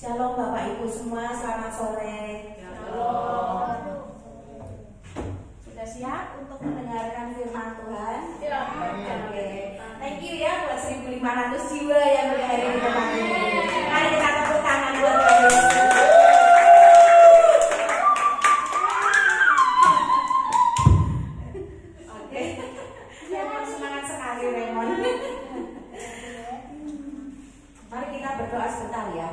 Shalom Bapak Ibu semua, selamat sore. Shalom. Sudah siap untuk mendengarkan firman Tuhan? Ya. Oke. Thank you ya buat 1.500 jiwa yang berhadir di tempat ini. Mari kita tepuk tangan buat Tuhan Yesus. Oke. Raymond semangat sekali Raymond. Mari kita berdoa sebentar ya.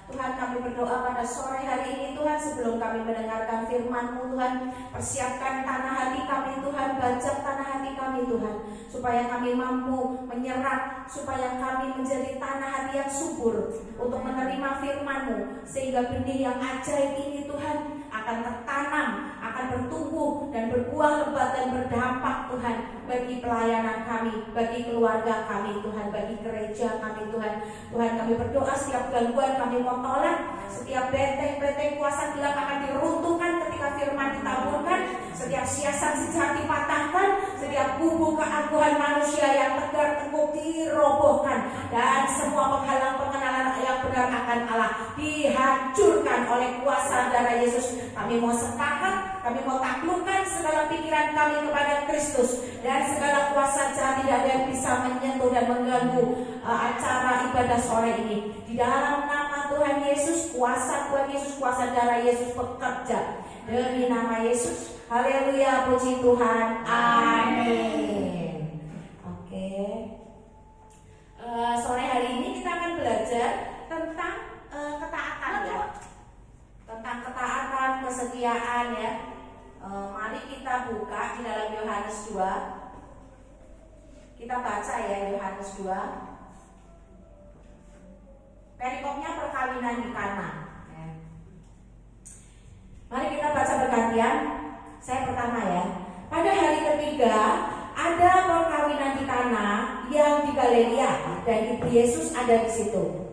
Tuhan, kami berdoa pada sore hari ini Tuhan, sebelum kami mendengarkan firman-Mu Tuhan, persiapkan tanah hati kami Tuhan, bajak tanah hati kami Tuhan, supaya kami mampu menyerap, supaya kami menjadi tanah hati yang subur untuk menerima firman-Mu, sehingga benih yang ajaib ini Tuhan akan tertanam, akan bertumbuh dan berbuah lebat dan berdampak Tuhan bagi pelayanan kami, bagi keluarga kami Tuhan, bagi gereja kami Tuhan. Tuhan, kami berdoa setiap gangguan kami mau tolak, setiap benteng-benteng kuasa gelap akan diruntuhkan ketika firman ditaburkan, setiap siasat si jahat dipatahkan, setiap kubu keangkuhan manusia yang tegar tengkuk dirobohkan, dan semua penghalang pengenalan yang benar akan Allah dihancurkan oleh kuasa darah Yesus. Kami mau sepakat, kami mau taklukkan segala pikiran kami kepada Kristus, dan segala kuasa jahat tidak ada yang bisa menyentuh dan mengganggu acara ibadah sore ini. Di dalam nama Tuhan Yesus, kuasa Tuhan Yesus, kuasa darah Yesus bekerja demi nama Yesus. Haleluya, puji Tuhan, amin. Oke. Sore hari ini kita akan belajar tentang ketaatan ya, tentang ketaatan, kesetiaan ya. Mari kita buka di dalam Yohanes 2. Kita baca ya Yohanes 2. Perikopnya perkawinan di Kana. Mari kita baca bergantian. Saya pertama ya. Pada hari ketiga ada perkawinan di Kana yang di Galilea, dan Ibu Yesus ada di situ.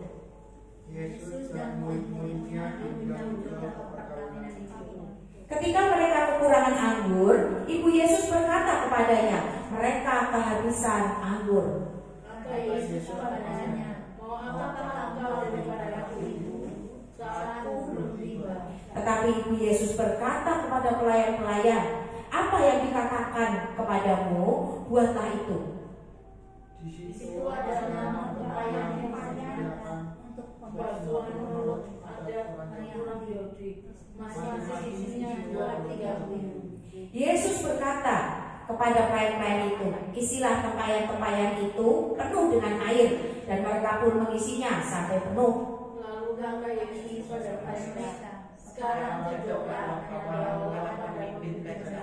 Yesus dan murid-muridnya diundang ke perkawinan itu. Ketika mereka kekurangan anggur, Ibu Yesus berkata kepadanya, mereka kehabisan anggur. Maka Yesus kepadanya, mau apakah engkau daripada aku itu? Saatku belum tiba. Tetapi Ibu Yesus berkata kepada pelayan-pelayan, apa yang dikatakan kepadamu, buatlah itu. Di situ ada nama pelayan-pelayan untuk pembasuhan mulut, ada orang Yahudi, masing-masing isinya 2-3 piring. Yesus berkata kepada pelayan-pelayan itu, isilah tempayan-tempayan itu penuh dengan air, dan mereka pun mengisinya sampai penuh. Lalu kata Yesus pada pelayan-pelayan, sekarang berdoa dan bawalah pada pemimpin pesta.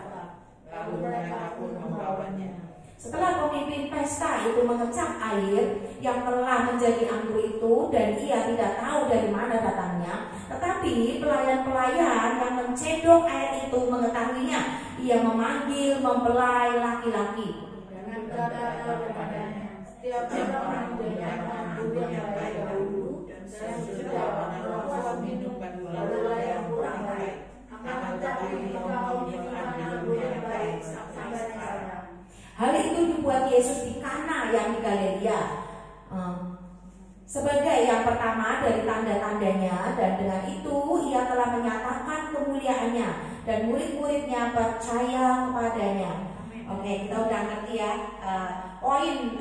Lalu mereka pun membawanya. Setelah pemimpin pesta itu mengecap air yang telah menjadi anggur itu, dan ia tidak tahu dari mana datangnya, tetapi pelayan-pelayan yang mencedok air itu mengetahuinya. Ia memanggil mempelai laki-laki. Dengan kata kepadanya, setiap orang menjadikan anggur yang baik dahulu, dan sudah orang minum, barulah yang kurang baik. Akan tetapi engkau menyimpan anggur yang baik sampai sekarang. Hal itu dibuat Yesus di Kana yang di Galilea sebagai yang pertama dari tanda-tandanya, dan dengan itu ia telah menyatakan kemuliaannya, dan murid-muridnya percaya kepadanya. Oke, kita udah ngerti ya poin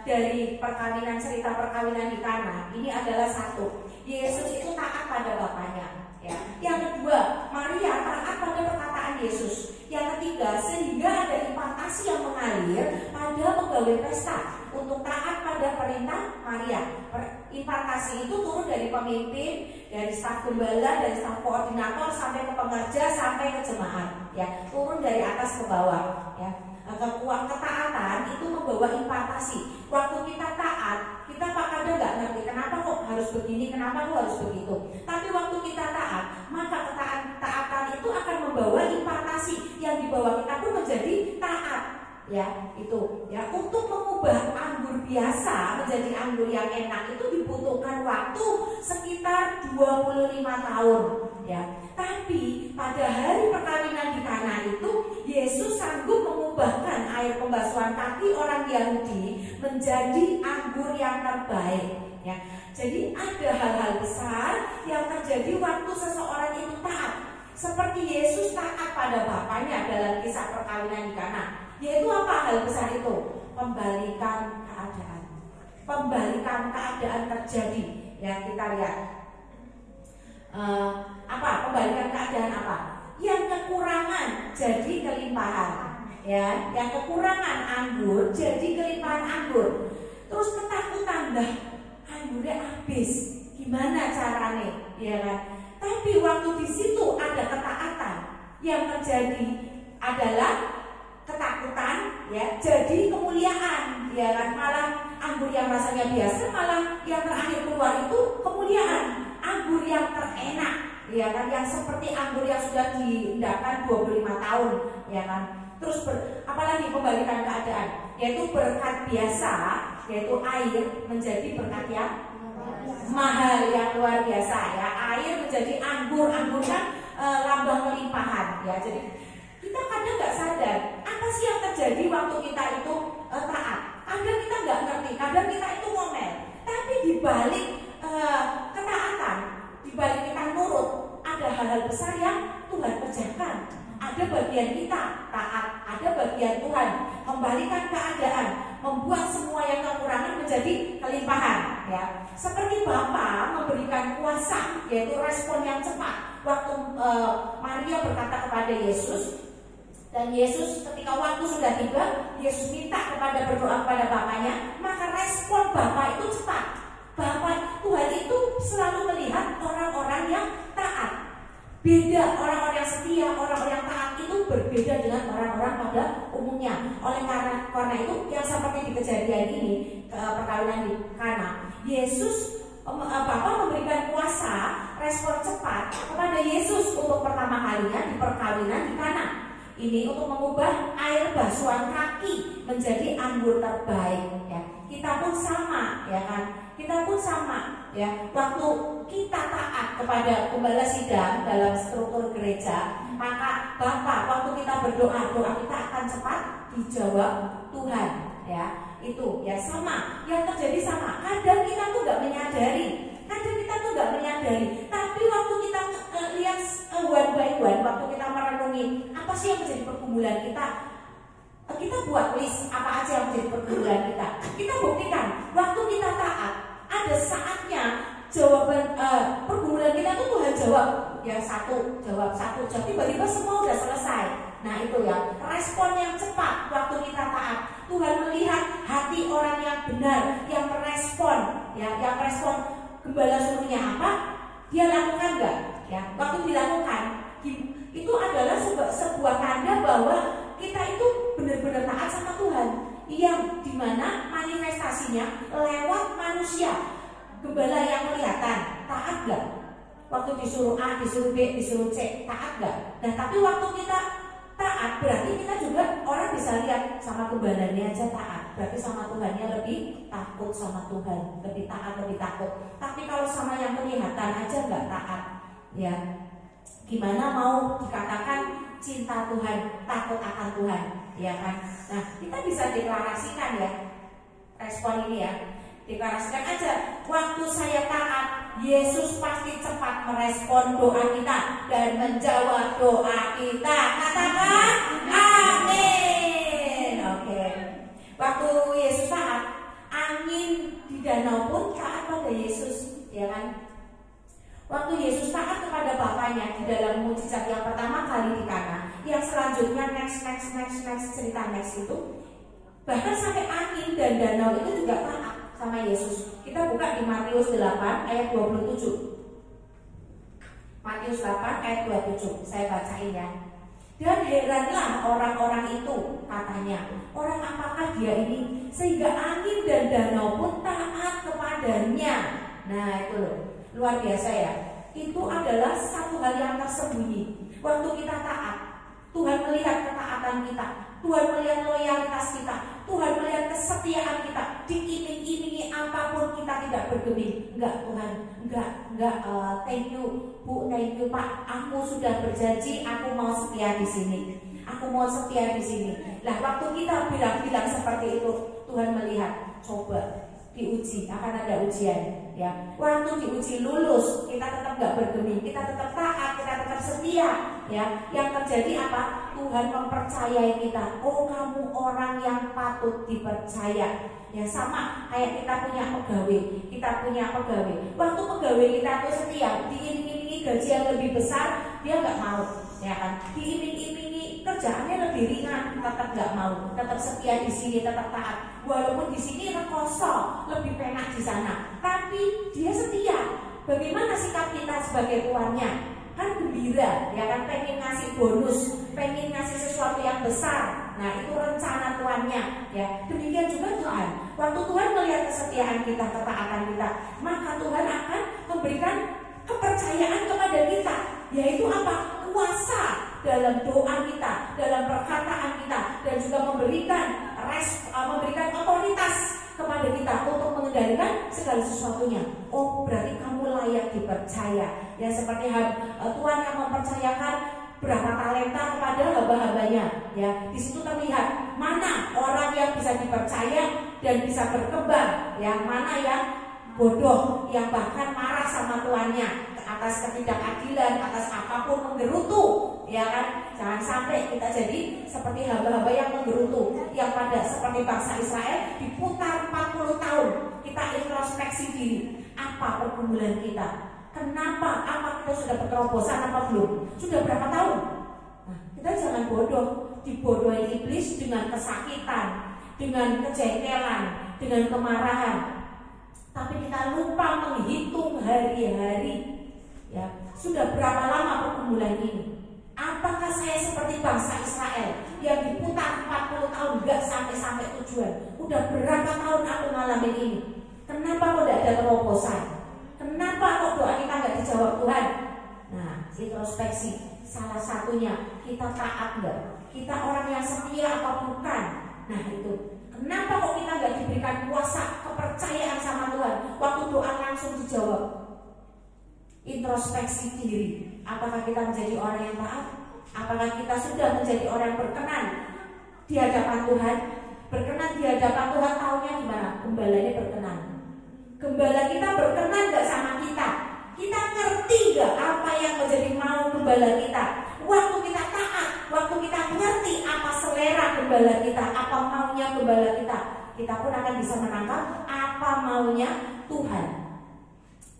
dari perkawinan, cerita perkawinan di Kana ini adalah satu, Yesus itu taat pada bapaknya ya. Yang kedua, Maria taat pada perkataan Yesus. Yang ketiga, sehingga ada impartasi yang mengalir pada pegawai pesta untuk taat pada perintah Maria. Impartasi itu turun dari pemimpin, dari staf gembala, dari staf koordinator, sampai ke pengerja, sampai ke jemaat ya. Turun dari atas ke bawah ya. Ketaatan itu membawa impartasi. Waktu kita taat, kita kadang nggak ngerti kenapa kok harus begini, kenapa kok harus begitu. Tapi waktu kita taat, maka taatan itu akan membawa impartasi yang dibawa kita pun menjadi taat. Ya, itu ya, untuk mengubah anggur biasa menjadi anggur yang enak itu dibutuhkan waktu sekitar 25 tahun ya. Tapi pada hari perkawinan di Kana itu Yesus sanggup mengubahkan air air pembasuhan kaki orang Yahudi menjadi anggur yang terbaik. Ya, jadi ada hal-hal besar yang terjadi waktu seseorang itu taat. Seperti Yesus taat pada Bapaknya dalam kisah perkawinan di Kana. Yaitu apa hal besar itu? Pembalikan keadaan. Pembalikan keadaan terjadi. Ya, kita lihat. Apa? Pembalikan keadaan apa? Yang kekurangan jadi kelimpahan. Ya, yang kekurangan anggur jadi kelimpahan anggur. Terus ketakutan, dah anggurnya habis. Gimana caranya? Ya kan? Tapi waktu di situ ada ketaatan, yang terjadi adalah ketakutan, ya, jadi kemuliaan, ya kan? Malah anggur yang rasanya biasa, malah yang terakhir keluar itu kemuliaan, anggur yang terenak, ya kan? Yang seperti anggur yang sudah diendapkan 25 tahun, ya kan? Terus apalagi pembalikan keadaan, yaitu berkat biasa, yaitu air menjadi berkat yang mahal, yang luar biasa, ya. Air menjadi anggur, anggur kan lambang kelimpahan, ya. Jadi kita kadang nggak sadar apa sih yang terjadi waktu kita itu taat. Kadang kita nggak ngerti, kadang kita itu ngomel. Tapi di balik ketaatan, di balik kita nurut, ada hal-hal besar yang Tuhan kerjakan. Ada bagian kita taat, ada bagian Tuhan membalikan keadaan, membuat semua yang kekurangan menjadi kelimpahan, ya. Seperti Bapa memberikan kuasa, yaitu respon yang cepat. Waktu Maria berkata kepada Yesus, dan Yesus ketika waktu sudah tiba, Yesus minta berdoa kepada Bapaknya, maka respon Bapa itu cepat. Bapa Tuhan itu selalu melihat orang-orang yang taat. Beda, orang-orang yang setia, orang-orang yang taat itu berbeda dengan orang-orang pada umumnya. Oleh karena itu, yang seperti di kejadian ini, perkawinan di Kana, Yesus, Bapa memberikan kuasa, respon cepat kepada Yesus untuk pertama kalinya di perkawinan di Kana. Ini untuk mengubah air basuhan kaki menjadi anggur terbaik, ya. Kita pun sama, ya kan? Kita pun sama, ya. Waktu kita taat kepada gembala sidang dalam struktur gereja, maka Bapa, waktu kita berdoa, doa kita akan cepat dijawab Tuhan, ya. Itu, ya, sama. Yang terjadi sama. Kadang kita tuh nggak menyadari, tapi waktu kita lihat one by one, waktu kita merenungi apa sih yang menjadi pergumulan kita, kita buat list apa aja yang menjadi pergumulan kita. Kita buktikan waktu kita taat, ada saatnya jawaban pergumulan kita tuh Tuhan jawab, ya, jawab satu, tiba-tiba semua udah selesai. Nah, itu ya, respon yang cepat waktu kita taat. Tuhan melihat hati orang yang benar, yang merespon, ya, yang merespon gembala suruhnya apa, dia lakukan enggak? Ya, waktu dilakukan, itu adalah sebuah tanda bahwa kita itu benar-benar taat sama Tuhan, yang dimana manifestasinya lewat manusia. Gembala yang kelihatan, taat enggak? Waktu disuruh A, disuruh B, disuruh C, taat enggak? Nah, tapi waktu kita taat, berarti kita juga orang bisa lihat sama gembalanya aja taat, berarti sama Tuhannya lebih takut sama Tuhan, lebih taat, lebih takut. Tapi kalau sama yang kelihatan aja nggak taat, ya, gimana mau dikatakan cinta Tuhan, takut akan Tuhan, ya kan? Nah, kita bisa deklarasikan, ya, respon ini, ya. Deklarasikan aja, waktu saya taat, Yesus pasti cepat merespon doa kita dan menjawab doa kita. Katakan amin. Oke. Waktu Yesus taat, angin di danau pun taat pada Yesus, ya kan? Waktu Yesus taat kepada Bapaknya di dalam mujizat yang pertama kali di Kana, yang selanjutnya next cerita next itu, bahkan sampai angin dan danau itu juga taat sama Yesus. Kita buka di Matius 8 ayat 27. Matius 8 ayat 27. Saya bacain, ya. Dan heranlah orang-orang itu, katanya, orang apakah dia ini sehingga angin dan danau pun taat kepadanya. Nah, itu loh, luar biasa, ya. Itu adalah satu hal yang tersembunyi. Waktu kita taat, Tuhan melihat ketaatan kita, Tuhan melihat loyalitas kita, Tuhan melihat kesetiaan kita. Diiming-imingi apapun kita tidak bergeming. Enggak, Tuhan, enggak, thank you Bu, thank you Pak, aku sudah berjanji aku mau setia di sini. aku mau setia di sini. Nah, waktu kita bilang-bilang seperti itu, Tuhan melihat, coba diuji, akan ada ujian. Ya, waktu diuji lulus, kita tetap nggak bergeming, kita tetap taat, kita tetap setia. Ya, yang terjadi apa? Tuhan mempercayai kita. Oh, kamu orang yang patut dipercaya. Ya, sama kayak kita punya pegawai. Waktu pegawai kita tuh setia, diiming-imingi gaji yang lebih besar, dia nggak mau, ya kan? Diiming-imingi kerjaannya lebih ringan, tetap nggak mau, tetap setia di sini, tetap taat. Walaupun di sini rekoso, lebih penak di sana, tapi dia setia. Bagaimana sikap kita sebagai tuannya? Kan gembira, ya kan, pengen ngasih bonus, pengen ngasih sesuatu yang besar. Nah, itu rencana Tuhannya, ya. Demikian juga Tuhan. Waktu Tuhan melihat kesetiaan kita, ketaatan kita, maka Tuhan akan memberikan kepercayaan kepada kita, yaitu apa? Kuasa dalam doa kita, dalam perkataan kita, dan juga memberikan otoritas kepada kita untuk mengendalikan segala sesuatunya. Oh, berarti kamu layak dipercaya. Ya, seperti Tuhan yang mempercayakan berapa talenta kepada hamba-hambanya. Ya, di situ terlihat mana orang yang bisa dipercaya dan bisa berkembang, ya, mana yang bodoh, yang bahkan marah sama tuannya atas ketidakadilan, atas apapun menggerutu, ya kan? Jangan sampai kita jadi seperti hamba-hamba yang menggerutu, yang pada seperti bangsa Israel diputar 40 tahun. Kita introspeksi diri, apa pergumulan kita? Kenapa? Apa kita sudah berterobosan apa belum? Sudah berapa tahun? Nah, kita jangan bodoh, dibodohi iblis dengan kesakitan, dengan kejengkelan, dengan kemarahan. Tapi kita lupa menghitung hari-hari. Ya, sudah berapa lama pergumulan ini? Apakah saya seperti bangsa Israel yang diputar 40 tahun gak sampai tujuan? Udah berapa tahun aku ngalamin ini? Kenapa kok gak ada terobosan? Kenapa kok doa kita gak dijawab Tuhan? Nah, introspeksi. Salah satunya, kita taat gak? Kita orang yang setia apa bukan? Nah, itu. Kenapa kok kita gak diberikan kuasa, kepercayaan sama Tuhan? Waktu doa langsung dijawab. Introspeksi diri. Apakah kita menjadi orang yang taat? Apakah kita sudah menjadi orang yang berkenan di hadapan Tuhan? Berkenan di hadapan Tuhan, taunya gimana? Gembalanya berkenan. Gembala kita berkenan gak sama kita? Kita ngerti gak apa yang menjadi mau gembala kita? Waktu kita taat, waktu kita ngerti apa selera gembala kita, apa maunya gembala kita pun akan bisa menangkap apa maunya Tuhan.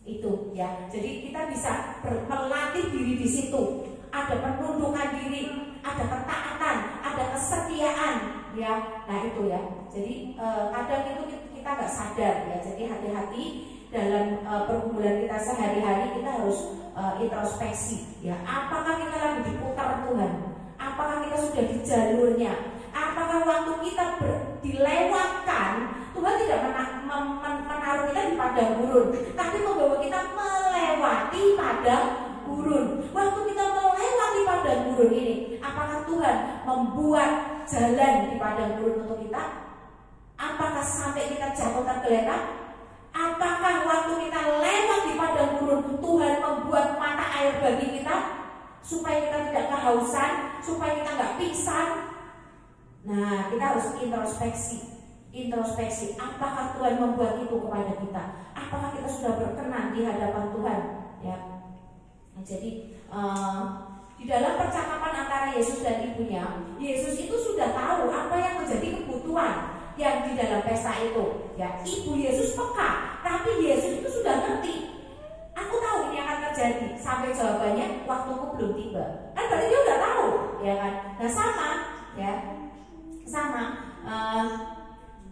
Itu, ya. Jadi kita bisa melatih diri di situ. Ada penundukan diri, ada ketaatan, ada kesetiaan, ya. Nah, itu ya. Jadi kadang itu kita nggak sadar, ya. Jadi hati-hati dalam pergumulan kita sehari-hari. Kita harus introspeksi, ya. Apakah kita lagi diputar Tuhan? Apakah kita sudah di jalurnya? Apakah waktu kita dilewatkan, Tuhan tidak menaruh kita di padang gurun, tapi membawa kita melewati padang gurun. Waktu kita melewati padang gurun ini, apakah Tuhan membuat jalan di padang gurun untuk kita? Apakah sampai kita jatuh tergeletak? Apakah waktu kita lewat di padang gurun, Tuhan membuat mata air bagi kita supaya kita tidak kehausan, supaya kita nggak pingsan? Nah, kita harus introspeksi. Apakah Tuhan membuat itu kepada kita? Apakah kita sudah berkenan di hadapan Tuhan? Ya. Nah, jadi di dalam percakapan antara Yesus dan ibunya, Yesus itu sudah tahu apa yang menjadi kebutuhan yang di dalam pesta itu. Ya, ibu Yesus peka, tapi Yesus itu sudah ngerti. Aku tahu ini akan terjadi. Sampai jawabannya, waktuku belum tiba. Kan berarti dia udah tahu, ya kan? Nah, sama, ya.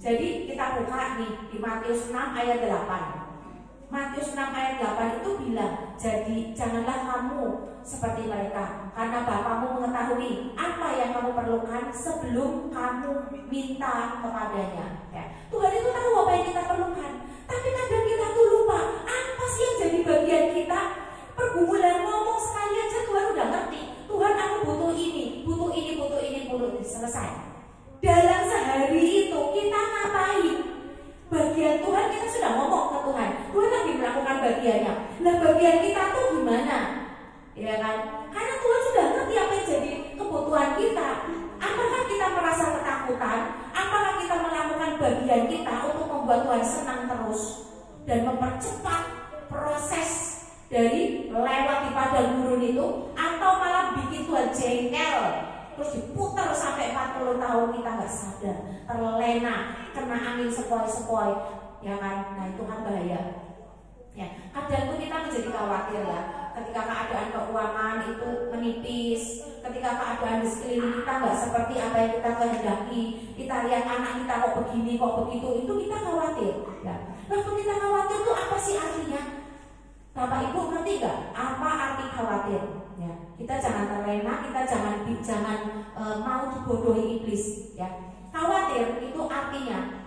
Jadi kita buka nih di Matius 6 ayat 8. Matius 6 ayat 8 itu bilang, jadi janganlah kamu seperti mereka, karena Bapamu mengetahui apa yang kamu perlukan sebelum kamu minta kepadanya. Ya. Tuhan itu tahu apa yang kita perlukan, tapi kadang kita tuh lupa apa sih yang jadi bagian kita. Pergumulan ngomong sekali aja Tuhan udah ngerti. Tuhan, aku butuh ini, selesai. Dalam sehari itu kita ngapain? Bagian Tuhan kita sudah ngomong ke Tuhan. Tuhan lagi melakukan bagiannya. Nah, bagian kita tuh gimana? Ya kan? Karena Tuhan sudah ngerti apa yang jadi kebutuhan kita. membuat Tuhan senang terus dan mempercepat proses dari lewat di padang gurun itu, atau malah bikin Tuhan jengkel terus diputar sampai 40 tahun kita nggak sadar, terlena, kena angin sepoi-sepoi, ya kan? Nah itu kan bahaya. Ya, kadang tuh kita menjadi khawatir ya, ketika keadaan keuangan itu menipis, ketika keadaan di sekeliling kita nggak seperti apa yang kita kehendaki, kita lihat anak kita kok begini, kok begitu, itu kita khawatir. Ya, waktu kita khawatir tuh apa sih artinya? Bapak Ibu ngerti nggak apa arti khawatir? Ya, kita jangan terlena, kita jangan mau dibodohi iblis. Ya, khawatir itu artinya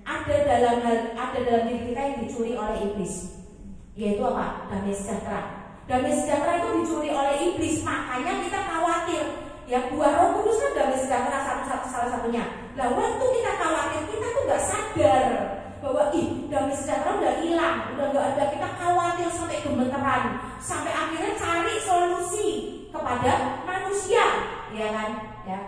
ada dalam diri kita yang dicuri oleh iblis. Yaitu apa? Damai sejahtera. Damai sejahtera itu dicuri oleh iblis, makanya kita khawatir. Ya, buah Roh Kudus kan damai sejahtera salah satunya. Nah, waktu kita khawatir, kita tuh nggak sadar bahwa damai sejahtera udah hilang, udah nggak ada. Kita khawatir sampai gemeteran, sampai akhirnya cari solusi kepada manusia, ya kan? Ya.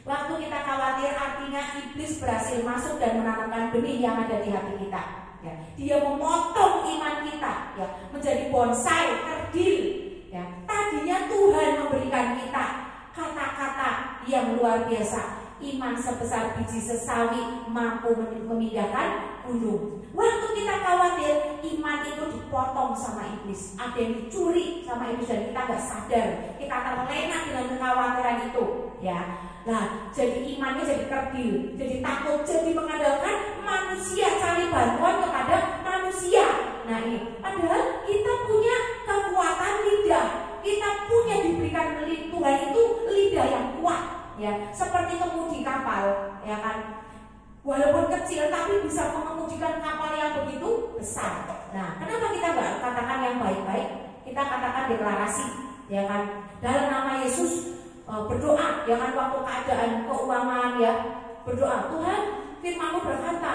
Waktu kita khawatir artinya iblis berhasil masuk dan menanamkan benih yang ada di hati kita. Ya, dia memotong iman kita, ya, menjadi bonsai, kerdil. Ya, tadinya Tuhan memberikan kita kata-kata yang luar biasa, iman sebesar biji sesawi mampu memindahkan gunung. Waktu kita khawatir, iman itu dipotong sama iblis, ada yang dicuri sama iblis dan kita nggak sadar, kita terlena dengan kekhawatiran itu. Ya, nah, jadi imannya jadi kerdil, jadi takut, jadi mengandalkan manusia, cari bantuan kepada manusia. Nah ini, padahal kita punya kekuatan lidah, kita punya diberikan Tuhan itu lidah yang kuat, ya, seperti kemudi kapal, ya kan? Walaupun kecil tapi bisa mengemudikan kapal yang begitu besar. Nah, kenapa kita nggak katakan yang baik-baik? Kita katakan deklarasi, ya kan? Dalam nama Yesus. Berdoa, jangan waktu keadaan keuangan, ya, berdoa. Tuhan, firman-Mu berkata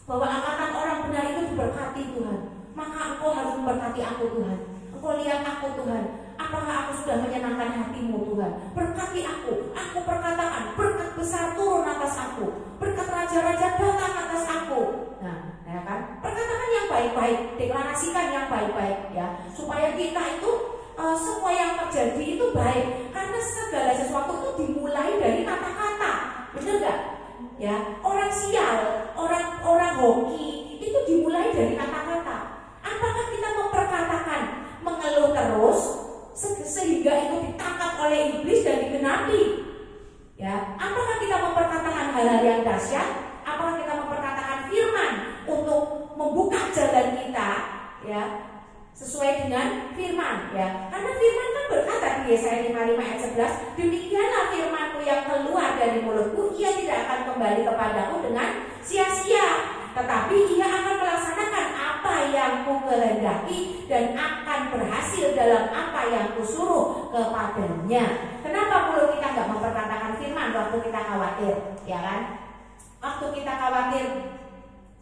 bahwa angkatan orang benar itu diberkati Tuhan, maka Engkau harus memberkati aku Tuhan. Engkau lihat aku Tuhan, apakah aku sudah menyenangkan hati-Mu Tuhan? Berkati aku perkatakan berkat besar turun atas aku, berkat raja-raja datang atas aku. Nah, ya kan? Perkatakan yang baik-baik, deklarasikan yang baik-baik, ya, supaya kita itu semua yang terjadi itu baik, karena segala sesuatu itu dimulai dari kata-kata, benar gak? Ya, orang sial, orang hoki itu dimulai dari kata-kata. Apakah kita memperkatakan mengeluh terus sehingga itu ditangkap oleh iblis dan digenapi? Ya, apakah kita memperkatakan hal-hal yang dahsyat? Apakah kita memperkatakan firman untuk membuka jalan kita? Ya, sesuai dengan firman, ya, karena firman kan berkata di Yesaya 55 ayat 11, demikianlah firman-Ku yang keluar dari mulutku, ia tidak akan kembali kepadaku dengan sia-sia, tetapi ia akan melaksanakan apa yang Ku kehendaki dan akan berhasil dalam apa yang Ku suruh kepadanya. Kenapa mulut kita nggak memperkatakan firman waktu kita khawatir, ya kan? Waktu kita khawatir,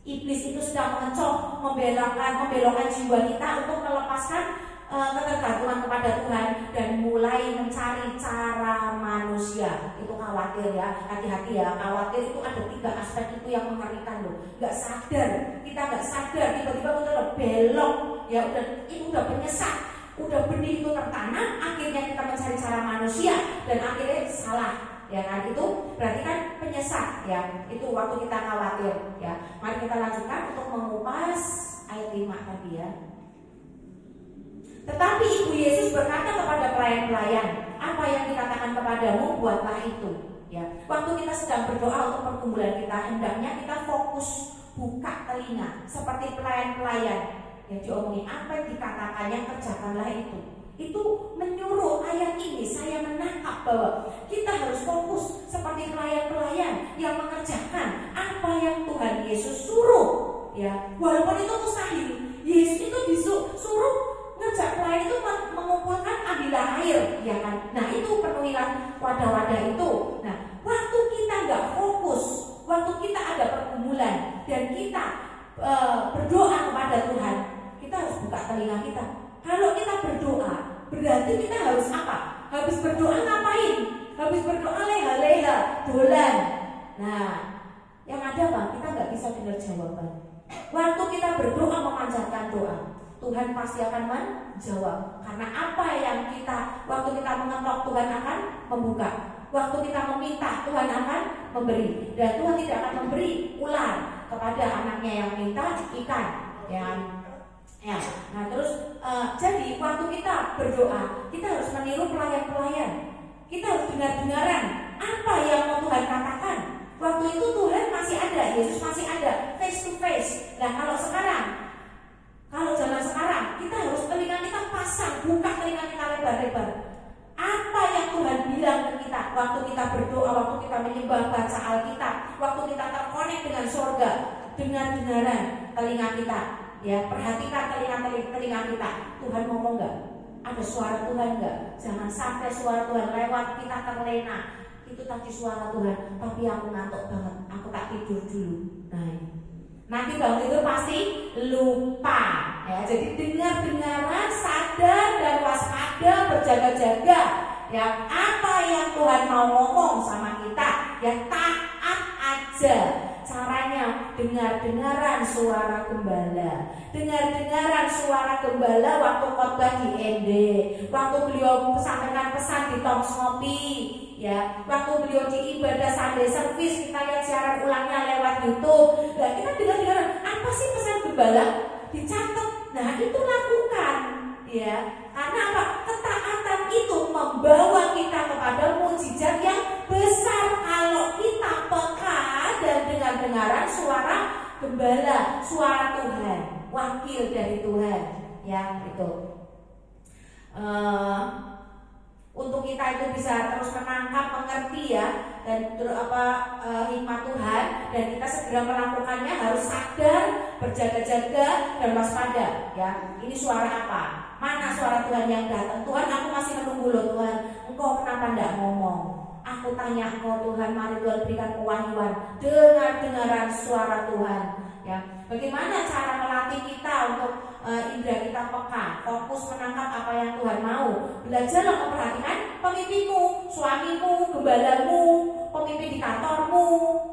iblis itu sedang mengecoh, membelokkan jiwa kita untuk melepaskan ketergantungan kepada Tuhan dan mulai mencari cara manusia. Itu khawatir, ya, hati-hati ya. Khawatir itu ada 3 aspek itu yang mengerikan loh. Gak sadar, kita gak sadar, tiba-tiba kita udah belok, ya, itu udah penyesat, udah benih itu tertanam, akhirnya kita mencari cara manusia dan akhirnya salah. Ya kan, itu berarti kan penyesat, ya, itu waktu kita khawatir, ya. Mari kita lanjutkan untuk mengupas ayat 5 tadi, ya. Tetapi Ibu Yesus berkata kepada pelayan-pelayan, apa yang dikatakan kepadamu buatlah itu, ya. Waktu kita sedang berdoa untuk pergumulan kita, hendaknya kita fokus, buka telinga seperti pelayan-pelayan yang diomongin, apa yang dikatakannya kerjakanlah itu. Itu menyuruh ayat ini, saya menangkap bahwa kita harus fokus seperti pelayan-pelayan yang mengerjakan apa yang Tuhan Yesus suruh, ya. Walaupun itu mustahil, Yesus itu disuruh ngejak pelayan itu mengumpulkan ambillah air, ya kan. Nah, itu penuhilah wadah-wadah itu. Nah, waktu kita nggak fokus, waktu kita ada pergumulan dan kita berdoa kepada Tuhan, kita harus buka telinga kita. Kalau kita berdoa, berarti kita harus apa? Habis berdoa ngapain? Habis berdoa leha-leha, dolan. Nah, Yang ada apa? Kita nggak bisa dengar jawaban. Waktu kita berdoa memanjatkan doa, Tuhan pasti akan menjawab. Karena apa yang waktu kita mengetok, Tuhan akan membuka. Waktu kita meminta, Tuhan akan memberi. Dan Tuhan tidak akan memberi ular kepada anaknya yang minta ikan. Ya. Nah terus jadi waktu kita berdoa, kita harus meniru pelayan-pelayan. Kita harus dengar-dengaran apa yang mau Tuhan katakan. Waktu itu Tuhan masih ada, Yesus masih ada, face to face. Nah kalau zaman sekarang, kita harus telinga kita pasang, buka telinga kita lebar-lebar. Apa yang Tuhan bilang ke kita waktu kita berdoa, waktu kita menyembah, baca Alkitab, waktu kita terkonek dengan surga, dengar-dengaran telinga kita. Ya, perhatikan telinga kita. Tuhan ngomong nggak? Ada suara Tuhan nggak? Jangan sampai suara Tuhan lewat kita terlena. Itu tadi suara Tuhan, tapi aku ngantuk banget, aku tak tidur dulu. Nah ini. Nanti bangun tidur pasti lupa. Ya, jadi dengar-dengaran, sadar dan waspada, berjaga-jaga. Ya, apa yang Tuhan mau ngomong sama kita, ya taat aja. Caranya dengar-dengaran suara gembala. Dengar-dengaran suara gembala waktu khotbah di ND, waktu beliau sampaikan pesan di Toms Ngopi, ya, waktu beliau di ibadah Sunday Service, kita lihat siaran ulangnya lewat YouTube. Nah, kita dengar-dengaran apa sih pesan gembala? Dicatat. Nah, itu lakukan, ya. Karena apa? Ketaatan itu membawa kita kepada mukjizat yang besar kalau kita peka dan dengar-dengaran suara gembala, suara Tuhan, wakil dari Tuhan, ya itu. Untuk kita itu bisa terus menangkap, mengerti ya, dan hikmat Tuhan, dan kita segera melakukannya harus sadar, berjaga-jaga dan waspada. Ya, ini suara apa? Mana suara Tuhan yang datang? Tuhan, aku masih menunggu loh Tuhan. Engkau kenapa tidak ngomong? Aku tanya Engkau Tuhan, mari Tuhan berikan kewahyuan, dengar-dengaran suara Tuhan. Ya, bagaimana cara melatih kita untuk indera kita peka, fokus menangkap apa yang Tuhan mau. Belajarlah memperhatikan pemimpinmu, suamimu, gembalamu, pemimpin di kantormu,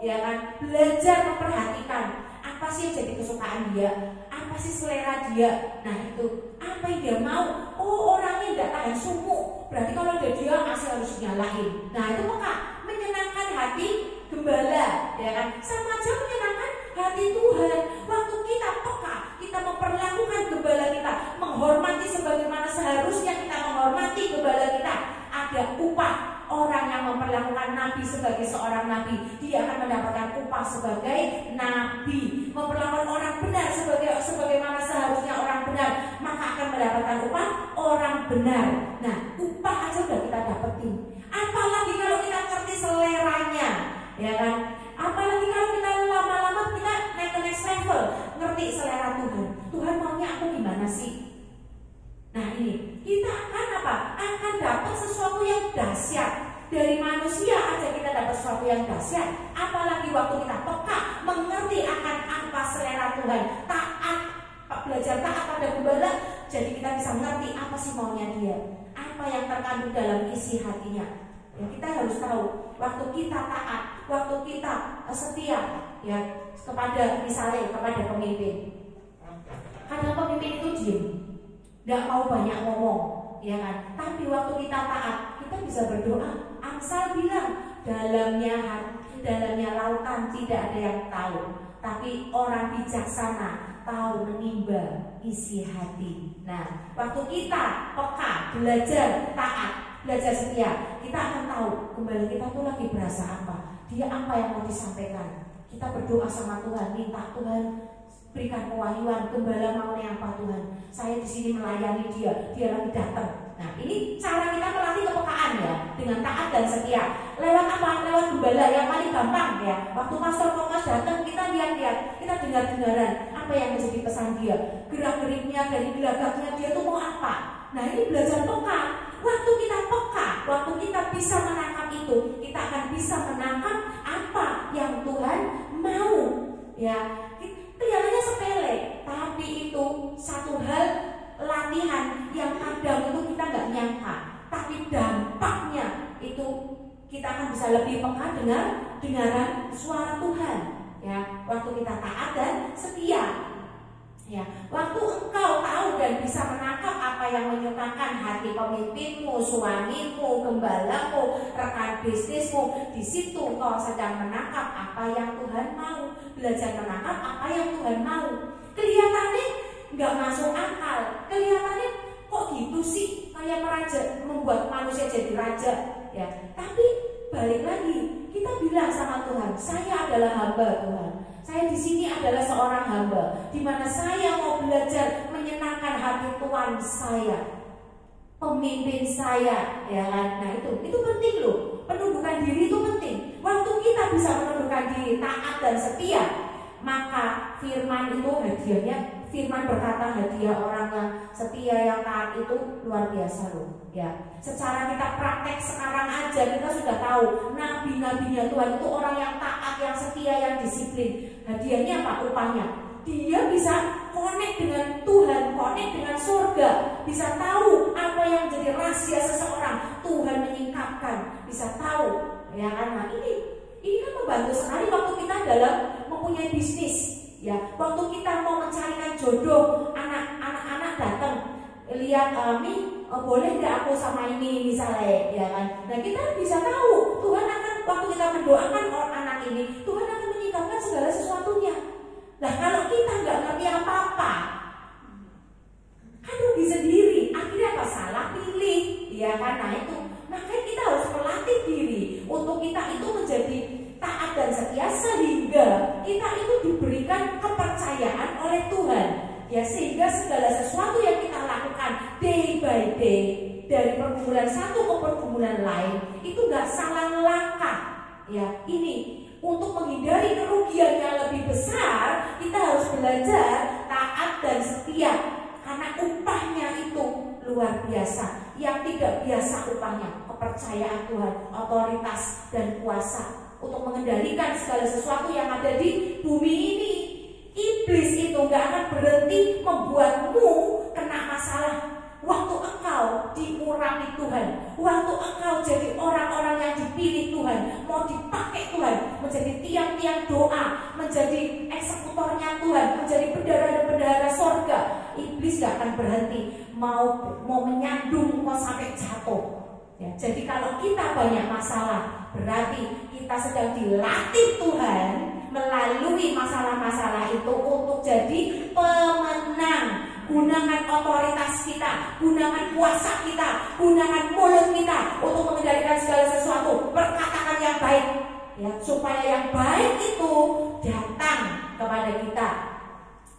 ya kan? Belajar memperhatikan apa sih yang jadi kesukaan dia, apa sih selera dia. Nah itu, apa yang dia mau. Oh, orangnya tidak tahan sumu, berarti kalau ada dia asal harus nyalahin. Nah itu peka, menyenangkan hati gembala, ya kan? Sama aja menyenangkan hati Tuhan. Waktu kita peka, kita memperlakukan gembala kita, menghormati sebagaimana seharusnya kita menghormati gembala kita. Ada upah. Orang yang memperlakukan nabi sebagai seorang nabi, dia akan mendapatkan upah sebagai nabi. Memperlakukan orang benar sebagaimana seharusnya orang benar, maka akan mendapatkan upah orang benar. Nah, upah aja udah kita dapetin. Apalagi kalau kita ngerti seleranya, ya kan? Apalagi kalau kita lama-lama kita naik ke next level, ngerti selera Tuhan. Tuhan maunya aku gimana sih? Nah ini, kita akan apa? Akan dapat sesuatu yang dahsyat. Dari manusia aja kita dapat sesuatu yang dahsyat. Apalagi waktu kita peka, mengerti akan apa selera Tuhan, taat, belajar taat pada gembala. Jadi kita bisa mengerti apa sih maunya dia, apa yang terkandung dalam isi hatinya. Ya, kita harus tahu waktu kita taat, waktu kita setia, ya kepada misalnya kepada pemimpin. Karena pemimpin itu diem, nggak mau banyak ngomong, ya kan? Tapi waktu kita taat, kita bisa berdoa. Amsal bilang, dalamnya lautan tidak ada yang tahu, tapi orang bijaksana tahu menimba isi hati. Nah, waktu kita peka, belajar taat, belajar setia, kita akan tahu kembali kita tuh lagi berasa apa, dia apa yang mau disampaikan. Kita berdoa sama Tuhan, minta Tuhan berikan kewahyuan, gembala maunya apa Tuhan. Saya di sini melayani dia lagi datang. Nah ini cara kita melatih kepekaan ya, dengan taat dan setia. Lewat apa? Lewat gembala yang paling gampang ya. Waktu Pastor Thomas datang, kita lihat-lihat, kita dengar-dengaran apa yang menjadi pesan dia, gerak-geriknya, dari gelagaknya dia tuh mau apa. Nah ini belajar peka. Waktu kita peka, waktu kita bisa menangkap itu, kita akan bisa menangkap apa yang Tuhan mau. Ya, kelihatannya sepele, tapi itu satu hal latihan yang kadang itu kita nggak nyangka, tapi dampaknya itu kita akan bisa lebih peka dengaran suara Tuhan. ya, waktu kita taat dan setia. Ya, waktu engkau tahu dan bisa menangkap apa yang menyukakan hati pemimpinmu, suamimu, gembalamu, rekan bisnismu, di situ kau sedang menangkap apa yang Tuhan mau, belajar menangkap apa yang Tuhan mau. Kelihatannya nggak masuk akal, kelihatannya kok gitu sih, kayak meraja, membuat manusia jadi raja, ya. Tapi balik lagi, kita bilang sama Tuhan, saya adalah hamba Tuhan. Saya di sini adalah seorang hamba, di mana saya mau belajar menyenangkan hati Tuhan saya, pemimpin saya, ya kan? Nah itu penting loh. Penundukan diri itu penting. Waktu kita bisa menundukkan diri, taat dan setia, maka firman itu hadiahnya. Firman berkata hadiah orang yang setia yang taat itu luar biasa loh. Ya, secara kita praktek sekarang aja kita sudah tahu nabi-nabinya Tuhan itu orang yang taat, yang setia, yang disiplin. Hadiahnya apa? Upahnya. Dia bisa connect dengan Tuhan, connect dengan surga, bisa tahu apa yang menjadi rahasia seseorang. Tuhan menyingkapkan, bisa tahu, ya kan? Nah ini kan membantu sekali waktu kita dalam mempunyai bisnis. Ya, waktu kita mau mencarikan jodoh, anak-anak datang lihat boleh nggak aku sama ini misalnya, ya kan? Nah kita bisa tahu Tuhan akan, waktu kita mendoakan anak ini, Tuhan akan menyingkapkan segala sesuatunya. Nah kalau kita nggak ngerti apa-apa, kan rugi sendiri, akhirnya apa? Salah pilih, ya kan? Nah itu, makanya kita harus melatih diri untuk kita itu menjadi taat dan setia sehingga kita itu diberikan kepercayaan oleh Tuhan, ya, sehingga segala sesuatu yang kita lakukan day by day dari pergumulan satu ke pergumulan lain itu gak salah langkah, ya. Ini untuk menghindari kerugian yang lebih besar, kita harus belajar taat dan setia karena upahnya itu luar biasa. Yang tidak biasa upahnya kepercayaan Tuhan, otoritas dan kuasa untuk mengendalikan segala sesuatu yang ada di bumi ini. Iblis itu gak akan berhenti membuatmu kena masalah. Waktu engkau diurapi Tuhan, waktu engkau jadi orang-orang yang dipilih Tuhan, mau dipakai Tuhan menjadi tiang-tiang doa, menjadi eksekutornya Tuhan, menjadi bendahara-bendahara sorga, iblis gak akan berhenti mau menyandung kau sampai jatuh. Ya, jadi kalau kita banyak masalah, berarti kita sedang dilatih Tuhan melalui masalah-masalah itu untuk jadi pemenang. Gunakan otoritas kita, gunakan kuasa kita, gunakan mulut kita untuk mengendalikan segala sesuatu. Perkatakan yang baik, ya, supaya yang baik itu datang kepada kita,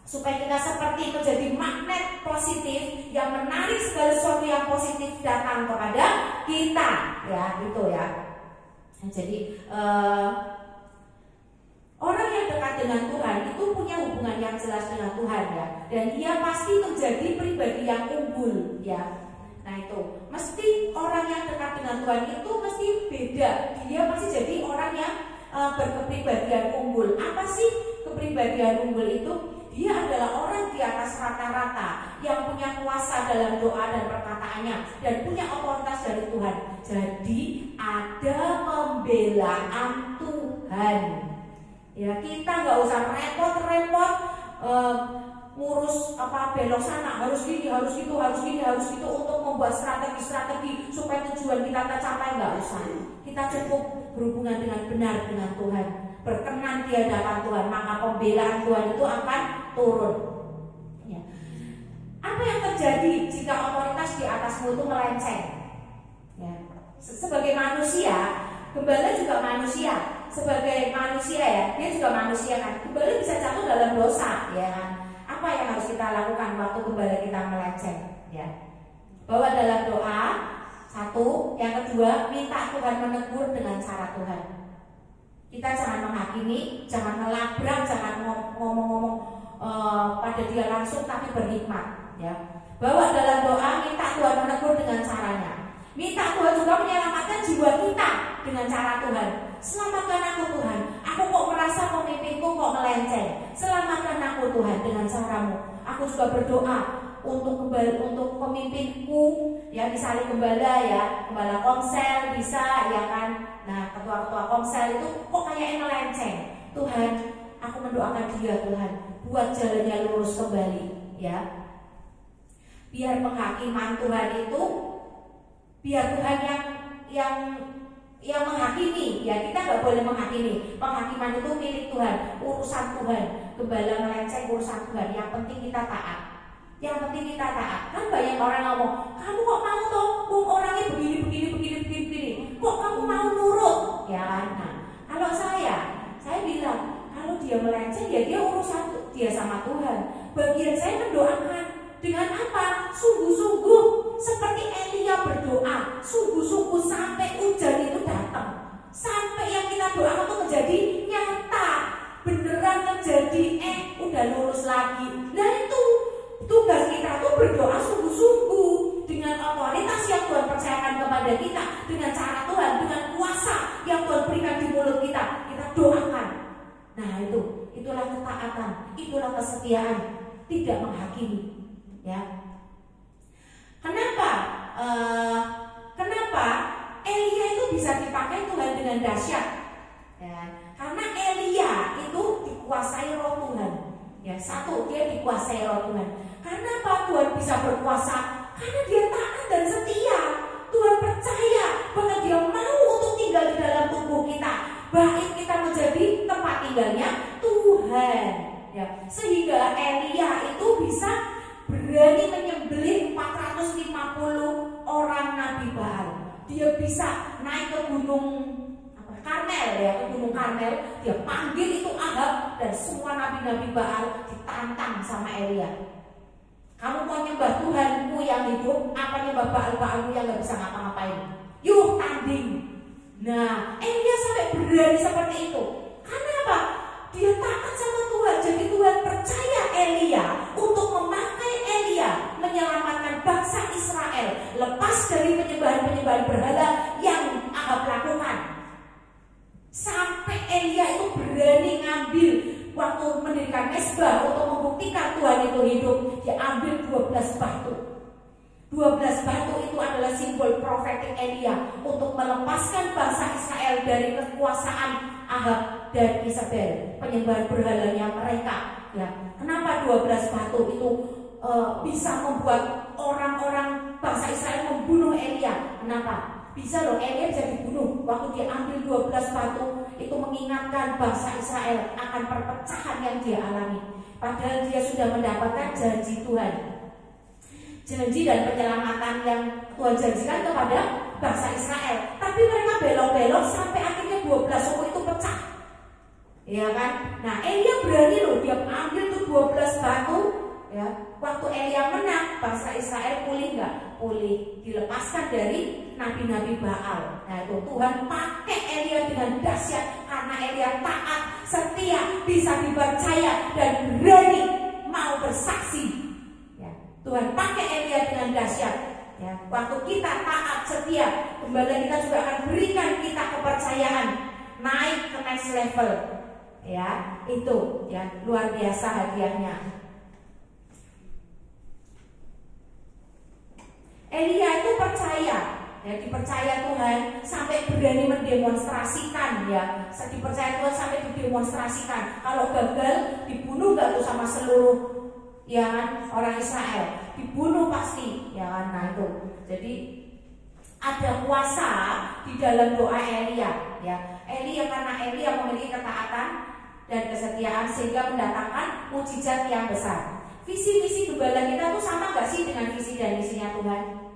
supaya kita seperti menjadi magnet positif yang menarik segala sesuatu yang positif datang kepada kita, ya, gitu ya. Jadi orang yang dekat dengan Tuhan itu punya hubungan yang jelas dengan Tuhan, ya, dan dia pasti menjadi pribadi yang unggul, ya. Nah itu mesti orang yang dekat dengan Tuhan itu mesti beda. Dia pasti jadi orang yang berkepribadian unggul. Apa sih kepribadian unggul itu? Dia adalah orang di atas rata-rata yang punya kuasa dalam doa dan perkataannya dan punya otoritas dari Tuhan. Jadi ada pembelaan Tuhan. Ya, kita nggak usah repot-repot ngurus apa belok sana, harus gini, harus gitu, harus gini, harus gitu untuk membuat strategi supaya tujuan kita tercapai. Nggak usah. Kita cukup berhubungan dengan benar dengan Tuhan, berkenan di hadapan Tuhan, maka pembelaan Tuhan itu akan turun. Ya. Apa yang terjadi jika otoritas di atasmu itu melenceng? Ya. Sebagai manusia, gembala juga manusia. Sebagai manusia, ya, dia juga manusia kan. Gembala bisa jatuh dalam dosa, ya kan. Apa yang harus kita lakukan waktu gembala kita melenceng? Ya. Bawa dalam doa. Satu, yang kedua, minta Tuhan menegur dengan cara Tuhan. Kita jangan menghakimi, jangan ngelabrak, jangan ngomong-ngomong pada dia langsung, tapi berhikmat, ya. Bawa dalam doa, minta Tuhan menegur dengan caranya. Minta Tuhan juga menyelamatkan jiwa kita dengan cara Tuhan. Selamatkan aku Tuhan, aku kok merasa pemimpinku kok melenceng. Selamatkan aku Tuhan dengan caramu. Aku juga berdoa untuk pemimpinku, ya, misalnya gembala, ya, gembala komsel bisa, ya kan. Nah, ketua-ketua komsel itu kok kayaknya melenceng. Tuhan, Aku mendoakan dia Tuhan, buat jalannya lurus kembali, ya. Biar penghakiman Tuhan itu, biar Tuhan yang menghakimi, ya. Kita nggak boleh menghakimi. Penghakiman itu milik Tuhan, urusan Tuhan. Gembala melenceng urusan Tuhan. Yang penting kita taat. Yang penting kita taat. Kan banyak orang ngomong, kamu kok mau toh? Orangnya begini. Kok kamu mau nurut? Ya kan? Nah, kalau saya bilang, kalau dia melenceng ya dia urusan dia sama Tuhan. Bagian saya mendoakan dengan apa? Sungguh-sungguh seperti Elia berdoa, sungguh-sungguh sampai hujan itu datang, sampai yang kita doakan itu menjadi nyata, beneran terjadi. Udah lurus lagi. Nah itu tugas kita tuh berdoa sungguh-sungguh dengan otoritas yang Tuhan percayakan kepada kita, dengan cara Tuhan, dengan kuasa yang Tuhan berikan di mulut kita doakan. Nah itulah ketaatan, itulah kesetiaan, tidak menghakimi, ya. Kenapa Elia itu bisa dipakai Tuhan dengan dahsyat? Ya, karena Elia itu dikuasai Roh Tuhan. Ya, satu, dia dikuasai Roh Tuhan. Karena apa Tuhan bisa berkuasa? Karena dia taat dan setia. Tuhan percaya bahwa dia mau untuk tinggal di dalam tubuh kita, baik kita menjadi tempat tinggalnya Tuhan, ya. Sehingga Elia itu bisa berani menyembelih 450 orang Nabi Baal. Dia bisa naik ke gunung Karmel, ya, ke gunung Karmel. Dia panggil itu Ahab dan semua nabi-nabi Baal ditantang sama Elia. Kamu mau nyembah Tuhanmu yang hidup, apa nyembah Baal-Baalmu yang gak bisa ngapa-ngapain? Yuk tanding. Nah, Elia sampai berani seperti itu. Karena apa? Dia taat sama Tuhan. Jadi Tuhan percaya Elia untuk memakai Elia menyelamatkan bangsa Israel lepas dari penyembahan-penyembahan berhala yang Ahab lakukan. Sampai Elia itu berani ngambil waktu mendirikan mezbah untuk membuktikan Tuhan itu hidup. Dia ambil 12 batu. 12 batu itu adalah simbol profetik Elia untuk melepaskan bangsa Israel dari kekuasaan Ahab dan Isabel, penyembahan berhalanya mereka. Ya, kenapa 12 batu itu bisa membuat orang-orang bangsa Israel membunuh Elia? Kenapa? Bisa loh, Elia bisa dibunuh. Waktu dia ambil 12 batu, itu mengingatkan bangsa Israel akan perpecahan yang dia alami. Padahal dia sudah mendapatkan janji Tuhan, janji dan penyelamatan yang Tuhan janjikan kepada bangsa Israel. Tapi mereka belok-belok sampai akhirnya 12 suku itu pecah, ya kan? Nah, Elia berani loh, dia ambil tuh 12 batu. Ya, waktu Elia menang, bangsa Israel pulih nggak? Pulih, dilepaskan dari nabi-nabi Baal. Nah itu Tuhan pakai Elia dengan dahsyat karena Elia taat, setia, bisa dipercaya dan berani mau bersaksi. Ya, Tuhan pakai Elia dengan dahsyat. Ya, waktu kita taat, setia, Gembala kita juga akan berikan kita kepercayaan naik ke next level. Ya, itu ya luar biasa hadiahnya. Elia itu percaya, ya, dipercaya Tuhan sampai berani mendemonstrasikan, ya, dipercaya Tuhan sampai didemonstrasikan. Kalau gagal dibunuh gak tuh sama seluruh, ya kan, orang Israel, dibunuh pasti, ya kan. Nah itu, jadi ada kuasa di dalam doa Elia, ya. Elia karena Elia memiliki ketaatan dan kesetiaan sehingga mendatangkan mukjizat yang besar. Visi misi gembala kita tuh sama gak sih dengan visi dan misinya Tuhan?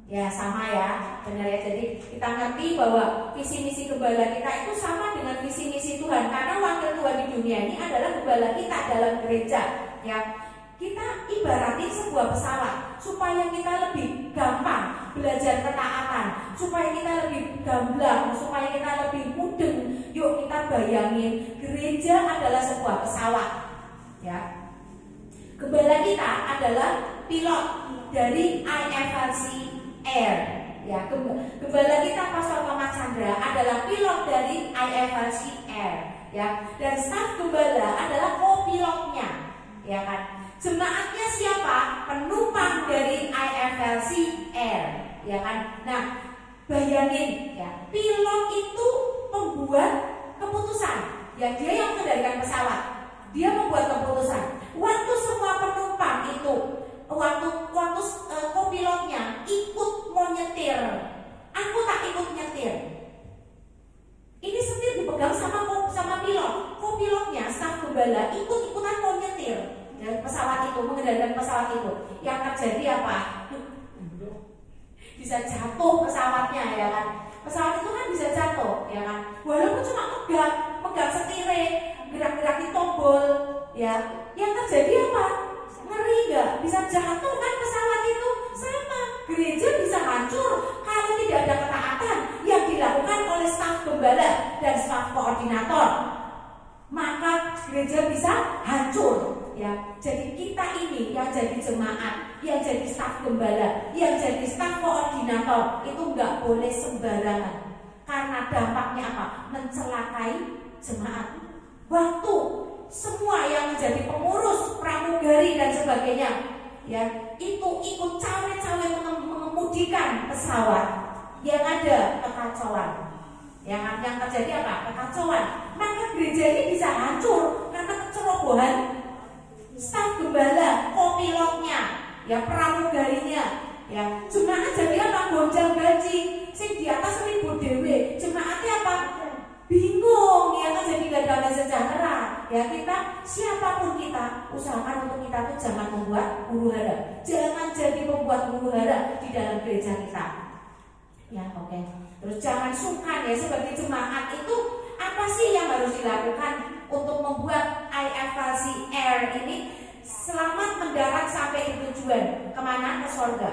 Ya sama ya, benar ya. Jadi kita ngerti bahwa visi misi gembala kita itu sama dengan visi misi Tuhan. Karena wakil Tuhan di dunia ini adalah gembala kita dalam gereja. Ya, kita ibaratin sebuah pesawat supaya kita lebih gampang belajar ketaatan, supaya kita lebih gamblang, supaya kita lebih mudeng. Yuk kita bayangin, gereja adalah sebuah pesawat. Ya, gembala kita adalah pilot dari IFLC Air, ya. Gembala kita Pastor Thomas Chandra adalah pilot dari IFLC Air, ya. Dan staf gembala adalah co-pilotnya, ya kan. Jemaatnya siapa? Penumpang dari IFLC Air, ya kan. Nah, bayangin ya, pilot itu membuat keputusan Ya, dia yang mengendalikan pesawat. Dia membuat keputusan. Waktu semua penumpang itu, waktu kopilotnya ikut mau nyetir, aku tak ikut nyetir. Ini setir dipegang sama pilot. Kopilotnya, staf gembala ikut-ikutan mau nyetir dan pesawat itu, mengendalikan pesawat itu. Yang terjadi apa? Bisa jatuh pesawatnya, ya kan? Pesawat itu kan bisa jatuh, ya kan? Walaupun cuma megang setire, gerak-gerakin tombol, ya. Yang terjadi apa? Ngeri nggak? Bisa jatuh kan pesawat itu? Sama, gereja bisa hancur kalau tidak ada ketaatan yang dilakukan oleh staf gembala dan staf koordinator. Maka gereja bisa hancur, ya. Jadi kita ini yang jadi jemaat, yang jadi staf gembala, yang jadi staf koordinator itu nggak boleh sembarangan. Karena dampaknya apa? Mencelakai jemaat. Waktu semua yang menjadi pengurus, pramugari dan sebagainya, ya, itu ikut cawe-cawe mengemudikan pesawat, yang ada kekacauan. Yang terjadi apa? Kekacauan. Maka gereja ini bisa hancur karena kecerobohan staf gembala, kopilotnya, ya, pramugarinya, ya. Jemaat jadi apa? Gonjang ganjing, sing di atas 1000 dewe, jemaatnya apa? Bingung, ya kan, jadi gak damai sejahtera. Ya, kita, siapapun kita, usahakan untuk kita tuh jangan membuat huru-hara. Jangan jadi pembuat huru-hara di dalam gereja kita. Ya, oke. Terus jangan sungkan, ya, sebagai jemaat itu apa sih yang harus dilakukan untuk membuat IFLC Air ini selamat mendarat sampai di tujuan. Kemana? Ke surga.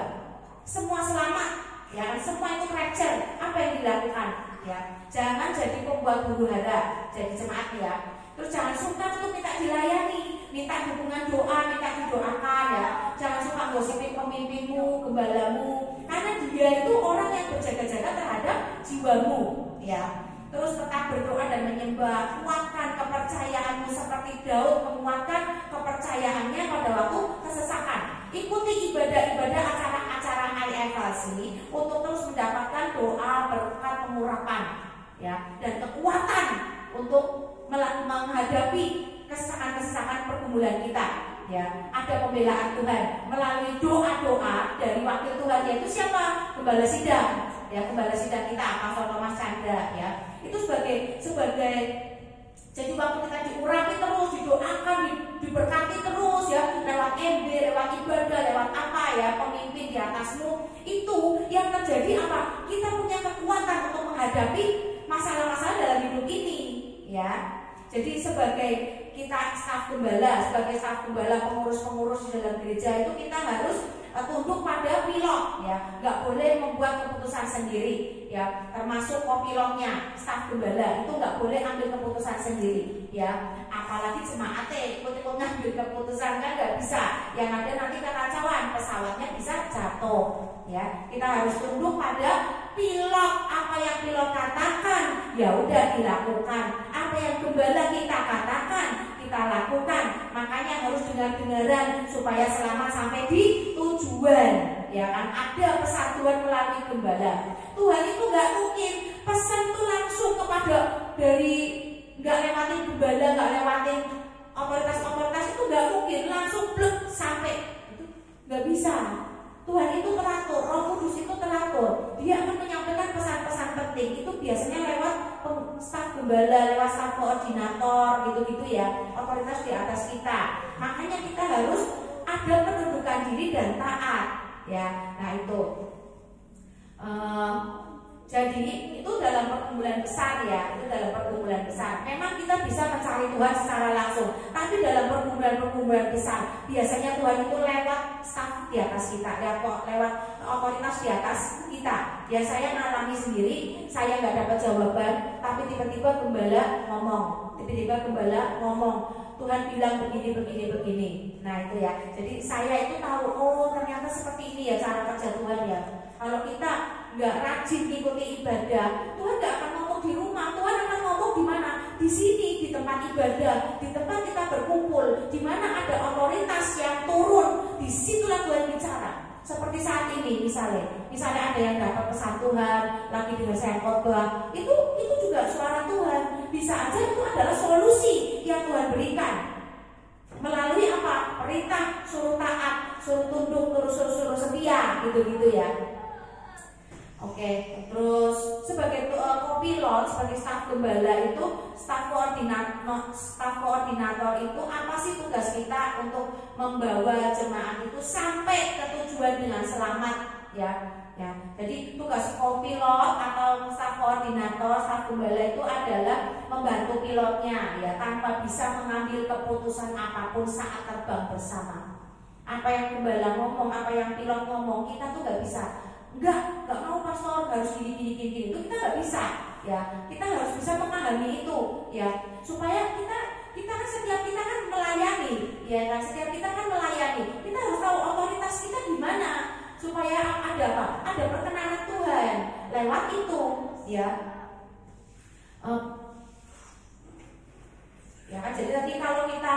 Semua selamat, ya kan? Semua itu rapture. Apa yang dilakukan? Ya, jangan jadi pembuat huru-hara, jadi jemaat, ya. Terus jangan sungkan untuk minta dilayani, minta dukungan doa, minta didoakan, ya. Jangan suka gosipin pemimpinmu, gembalamu, karena dia itu orang yang berjaga-jaga terhadap jiwamu, ya. Terus tetap berdoa dan menyembah, kuatkan kepercayaanmu seperti Daud menguatkan kepercayaannya pada waktu kesesakan. Ikuti ibadah-ibadah acara-acara IFLC untuk terus mendapatkan doa, berkat, pengurapan, ya, dan kekuatan untuk menghadapi kesesakan-kesesakan pergumulan kita, ya. Ada pembelaan Tuhan melalui doa-doa dari wakil Tuhan, yaitu siapa? Gembala sidang, ya, gembala sidang kita, Pastor Thomas Chandra, ya. Itu sebagai jadi waktu kita diurapi terus, didoakan, diberkati terus, ya, lewat MB, lewat ibadah, lewat apa, ya, pemimpin di atasmu. Itu yang terjadi apa? Kita punya kekuatan untuk menghadapi masalah-masalah dalam hidup ini, ya. Jadi sebagai kita staf gembala, sebagai staf gembala, pengurus-pengurus di dalam gereja itu kita harus tunduk pada pilot, ya, nggak boleh membuat keputusan sendiri, ya, termasuk kopilotnya, staf gembala itu nggak boleh ambil keputusan sendiri, ya, apalagi jemaat ikut-ikut ngambil keputusan, kan nggak bisa, yang ada nanti kekacauan, pesawatnya bisa jatuh, ya. Kita harus tunduk pada pilot, apa yang pilot katakan, ya udah dilakukan, apa yang gembala kita katakan, kita lakukan. Makanya harus dengar-dengaran supaya selamat sampai di tujuan, ya kan. Ada pesan Tuhan melalui gembala. Tuhan itu nggak mungkin pesan itu langsung kepada dari, nggak lewatin gembala, nggak lewatin otoritas-otoritas, itu nggak mungkin langsung blek sampai, itu nggak bisa. Tuhan itu teratur, Roh Kudus itu teratur. Dia akan menyampaikan pesan-pesan penting. Itu biasanya lewat staf gembala, lewat staf koordinator, gitu-gitu, ya, otoritas di atas kita. Makanya kita harus ada penundukan diri dan taat, ya. Nah itu. Jadi itu dalam perkumpulan besar, ya, itu dalam perkumpulan besar. Memang kita bisa mencari Tuhan secara langsung, tapi dalam perkumpulan besar biasanya Tuhan itu lewat staf di atas kita, ya, kok lewat otoritas di atas kita. Ya, saya mengalami sendiri, saya nggak dapat jawaban, tapi tiba-tiba gembala ngomong, Tuhan bilang begini. Nah itu, ya. Jadi saya itu tahu, oh ternyata seperti ini ya cara kerja Tuhan, ya. Kalau kita nggak rajin ikuti ibadah, Tuhan nggak akan ngomong di rumah. Tuhan akan ngomong di mana? Di sini, di tempat ibadah, di tempat kita berkumpul, di mana ada otoritas yang turun. Disitulah Tuhan bicara. Seperti saat ini, misalnya ada yang dapat pesan Tuhan, lagi dengar saya khotbah, itu juga suara Tuhan. bisa aja itu adalah solusi yang Tuhan berikan melalui apa? Perintah, suruh taat, suruh tunduk, suruh setia, gitu-gitu ya. Oke, terus sebagai kopilot, sebagai staf gembala itu, staf koordinator itu apa sih tugas kita untuk membawa jemaat itu sampai ke tujuan dengan selamat, ya. Jadi tugas kopilot atau staf koordinator, staf gembala itu adalah membantu pilotnya, ya, tanpa bisa mengambil keputusan apapun saat terbang bersama. Apa yang gembala ngomong, apa yang pilot ngomong, kita tuh nggak bisa. Enggak mau pastor, harus gini, itu kita nggak bisa, ya. Kita harus bisa memahami itu, ya, supaya kita kan setiap kita kan melayani, ya kan, setiap kita kan melayani, kita harus tahu otoritas kita di mana, supaya ada apa? Ada perkenanan Tuhan lewat itu, ya. Ya kan, jadi tadi kalau kita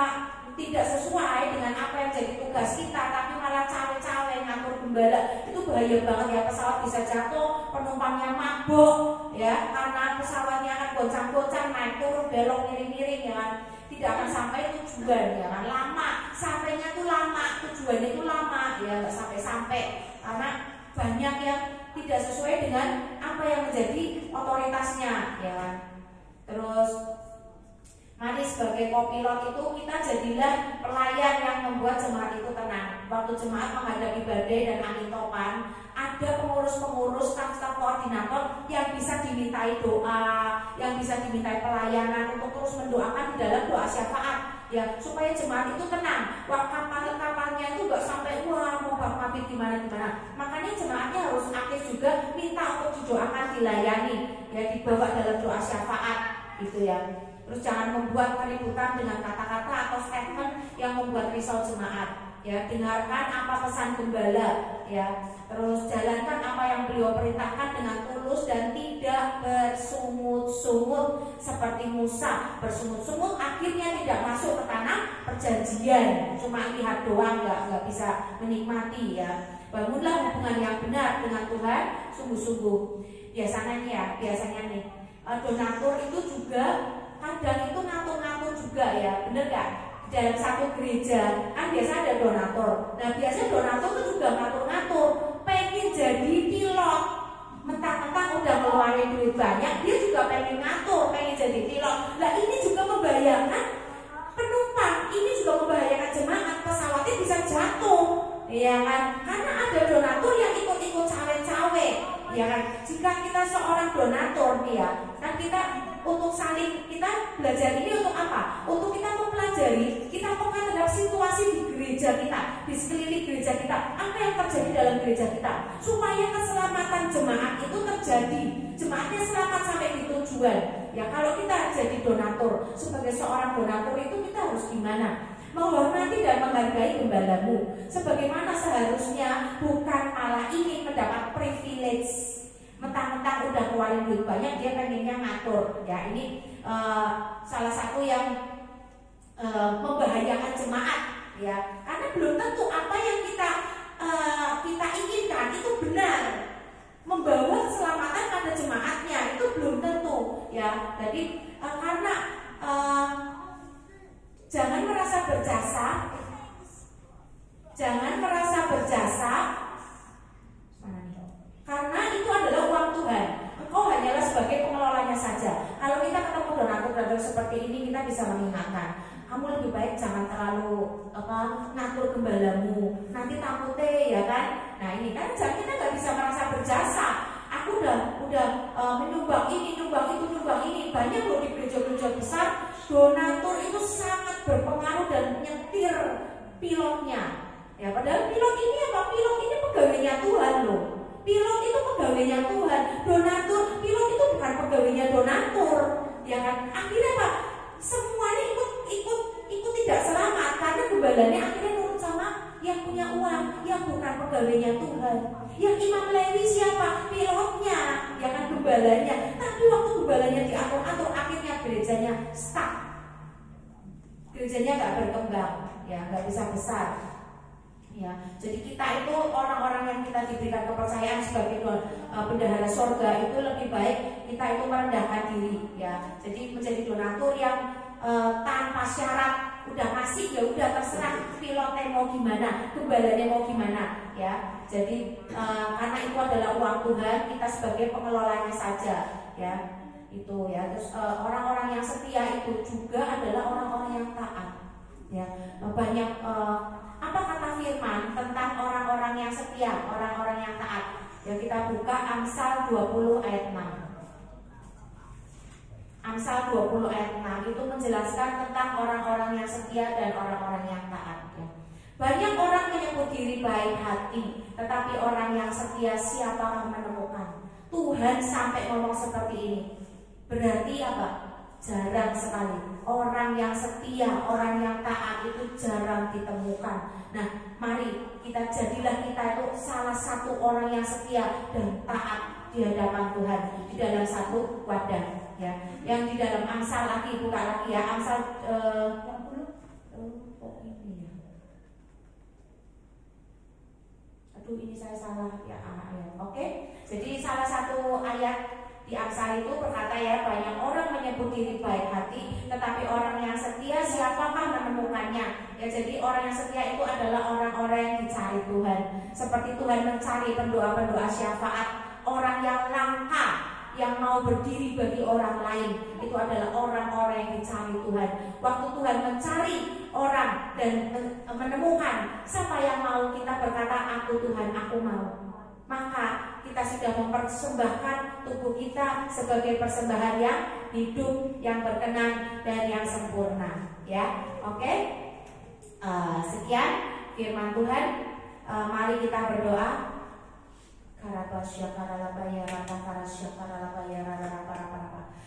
tidak sesuai dengan apa yang jadi tugas kita, tapi malah cawe-cawe ngatur gembala, itu bahaya banget ya. Pesawat bisa jatuh, penumpangnya mabuk, ya, karena pesawatnya akan goncang-goncang, naik turun, belok miring-miring, ya kan, tidak akan sampai tujuan, ya kan, lama, sampainya tuh lama, tujuannya itu lama, ya, nggak sampai-sampai, karena banyak yang tidak sesuai dengan apa yang menjadi otoritasnya, ya kan. Terus mari sebagai kopilot itu kita jadilah pelayan yang membuat jemaat itu tenang. Waktu jemaat menghadapi badai dan angin topan, ada pengurus-pengurus, staf-staf koordinator yang bisa dimintai doa, yang bisa dimintai pelayanan untuk terus mendoakan di dalam doa syafaat, ya, supaya jemaat itu tenang. Wah, kapalnya itu gak sampai wah mau mabit gimana. Makanya jemaatnya harus aktif juga, minta untuk didoakan, dilayani, ya, dibawa dalam doa syafaat, gitu ya. Terus jangan membuat keributan dengan kata-kata atau statement yang membuat risau jemaat, ya. Dengarkan apa pesan gembala, ya. Terus jalankan apa yang beliau perintahkan dengan tulus dan tidak bersungut-sungut seperti Musa. Bersungut-sungut akhirnya tidak masuk ke tanah perjanjian, cuma lihat doang, nggak bisa menikmati, ya. Bangunlah hubungan yang benar dengan Tuhan sungguh-sungguh. Biasanya nih donatur itu juga kadang itu ngatur-ngatur juga, ya, bener gak? Di dalam satu gereja kan biasa ada donatur. Nah, biasanya donatur itu juga ngatur-ngatur, pengen jadi pilot, mentang-mentang udah ngeluarin duit banyak, dia juga pengen ngatur, pengen jadi pilot. Nah, ini juga membahayakan penumpang, ini juga membahayakan jemaat, pesawatnya bisa jatuh, ya kan? Karena ada donatur yang ikut-ikut cawe-cawe, ya kan? Jika kita seorang donatur, ya, kan kita untuk saling, kita belajar ini untuk apa? Untuk kita mempelajari, kita peka terhadap situasi di gereja kita, di sekeliling gereja kita, apa yang terjadi dalam gereja kita, supaya keselamatan jemaat itu terjadi, jemaatnya selamat sampai di tujuan. Ya, kalau kita jadi donatur, sebagai seorang donatur itu kita harus gimana? Menghormati dan menghargai gembalamu, sebagaimana seharusnya, bukan malah ingin mendapat privilege. Mentang-mentang udah keluarin duit banyak, dia pengennya ngatur. Ya, ini salah satu yang membahayakan jemaat, ya, karena belum tentu apa yang kita inginkan itu benar, membawa keselamatan pada jemaatnya, itu belum tentu, ya. Jadi karena jangan merasa berjasa, karena itu adalah uang Tuhan. Engkau hanyalah sebagai pengelolanya saja. Kalau kita ketemu donatur seperti ini, kita bisa mengingatkan, kamu lebih baik jangan terlalu ngatur gembalamu, nanti takutnya, ya kan. Nah, ini kan kita nggak bisa merasa berjasa. Aku udah menyumbang ini, nyumbang itu, nyumbang ini. Banyak loh di gereja-gereja besar, donatur itu sangat berpengaruh dan nyetir pilotnya. Ya, padahal pilot ini apa? Pilot ini pegawainya Tuhan loh. Pilot itu pegawainya Tuhan. Donatur, pilot itu bukan pegawainya donatur, ya kan? Akhirnya apa? Semuanya ikut tidak selamat karena gembalanya akhirnya nurut sama yang punya uang, yang bukan pegawainya Tuhan. Yang Imam Lewi siapa? Pilotnya, ya kan, gembalanya. Tapi waktu gembalanya diatur-atur, akhirnya gerejanya stuck. Gerejanya nggak berkembang, ya, nggak bisa besar. Ya, jadi kita itu orang-orang yang kita diberikan kepercayaan sebagai bendahara sorga itu lebih baik kita itu merendahkan diri, ya. Jadi menjadi donatur yang tanpa syarat, udah ngasih ya udah terserah pilotnya mau gimana, gembalanya mau gimana, ya. Jadi karena itu adalah uang Tuhan, kita sebagai pengelolanya saja, ya. Itu ya. Terus orang-orang yang setia itu juga adalah orang-orang yang taat, ya. Banyak apa kata firman tentang orang-orang yang setia, orang-orang yang taat? Ya, kita buka Amsal 20 ayat 6. Amsal 20 ayat 6 itu menjelaskan tentang orang-orang yang setia dan orang-orang yang taat, ya. Banyak orang menyebut diri baik hati, tetapi orang yang setia siapakah menemukan? Tuhan sampai ngomong seperti ini. Berarti apa? Jarang sekali orang yang setia, orang yang taat itu jarang ditemukan. Nah, mari jadilah kita itu salah satu orang yang setia dan taat di hadapan Tuhan di dalam satu wadah, ya. Yang di dalam Amsal lagi, buka lagi ya, Amsal 20. Ini ya. Aduh, ini saya salah ya ayat. Oke. Jadi salah satu ayat di Amsal itu berkata ya, banyak orang menyebut diri baik hati, tetapi orang yang setia siapakah menemukannya? Ya, jadi orang yang setia itu adalah orang-orang yang dicari Tuhan. Seperti Tuhan mencari pendoa-pendoa syafaat, orang yang langka, yang mau berdiri bagi orang lain, itu adalah orang-orang yang dicari Tuhan. Waktu Tuhan mencari orang dan menemukan siapa yang mau, kita berkata, aku Tuhan, aku mau. Maka kita sudah mempersembahkan tubuh kita sebagai persembahan yang hidup, yang berkenan dan yang sempurna, ya. Oke. Sekian firman Tuhan. Mari kita berdoa.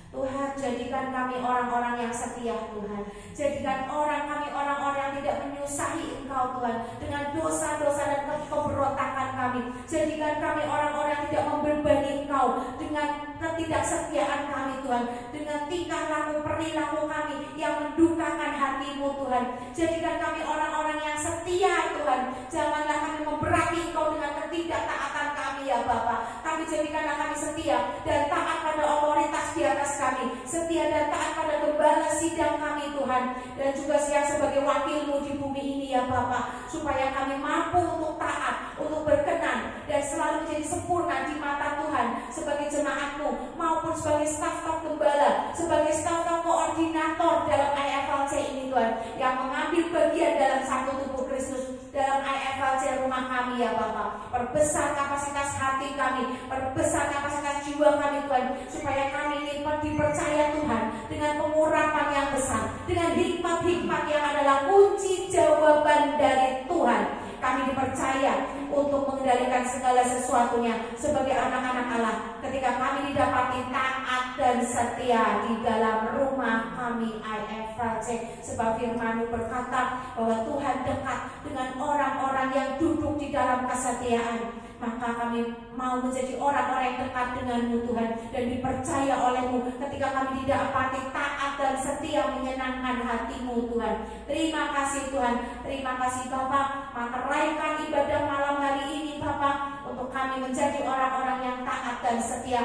Tuhan, jadikan kami orang-orang yang setia, Tuhan. Jadikan kami orang-orang yang tidak menyusahi Engkau, Tuhan, dengan dosa-dosa dan keberontakan kami. Jadikan kami orang-orang yang tidak membebani Engkau dengan ketidaksetiaan kami, Tuhan, dengan tingkah laku perilaku kami yang mendukakan hati-Mu, Tuhan. Jadikan kami orang-orang yang setia, Tuhan. Janganlah kami memberati Engkau dengan ketidaktaatan kami, ya Bapa. Kami jadikanlah kami setia dan taat pada otoritas di atas kami, setia dan taat pada gembala sidang kami, Tuhan, dan juga siap sebagai wakil-Mu di bumi ini, ya Bapa, supaya kami mampu untuk taat, untuk berkenan dan selalu menjadi sempurna di mata Tuhan sebagai jemaat-Mu maupun sebagai staf-staf gembala, sebagai staf-staf koordinator dalam IFLC ini, Tuhan, yang mengambil bagian dalam satu tubuh Kristus dalam IFLC rumah kami, ya Bapa. Perbesar kapasitas hati kami, perbesar kapasitas jiwa kami, Tuhan, supaya kami ini dipercaya Tuhan dengan pengurapan yang besar, dengan hikmat-hikmat yang adalah kunci jawaban dari Tuhan. Kami dipercaya untuk mengendalikan segala sesuatunya sebagai anak-anak Allah ketika kami didapati taat dan setia di dalam rumah kami IFLC. Sebab firman-Mu berkata bahwa Tuhan dekat dengan orang-orang yang duduk di dalam kesetiaan. Maka kami mau menjadi orang-orang yang dekat dengan-Mu, Tuhan, dan dipercaya oleh-Mu ketika kami didapati taat dan setia menyenangkan hati-Mu, Tuhan. Terima kasih, Tuhan. Terima kasih, Bapa. Materaikan ibadah malam hari ini, Bapa, untuk kami menjadi orang-orang yang taat dan setia,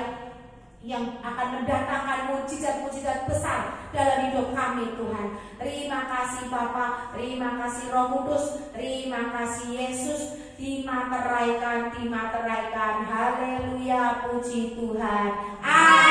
yang akan mendatangkan mujizat-mujizat besar dalam hidup kami, Tuhan. Terima kasih Bapa, terima kasih Roh Kudus, terima kasih Yesus. Dimateraikan, haleluya, puji Tuhan. Amin.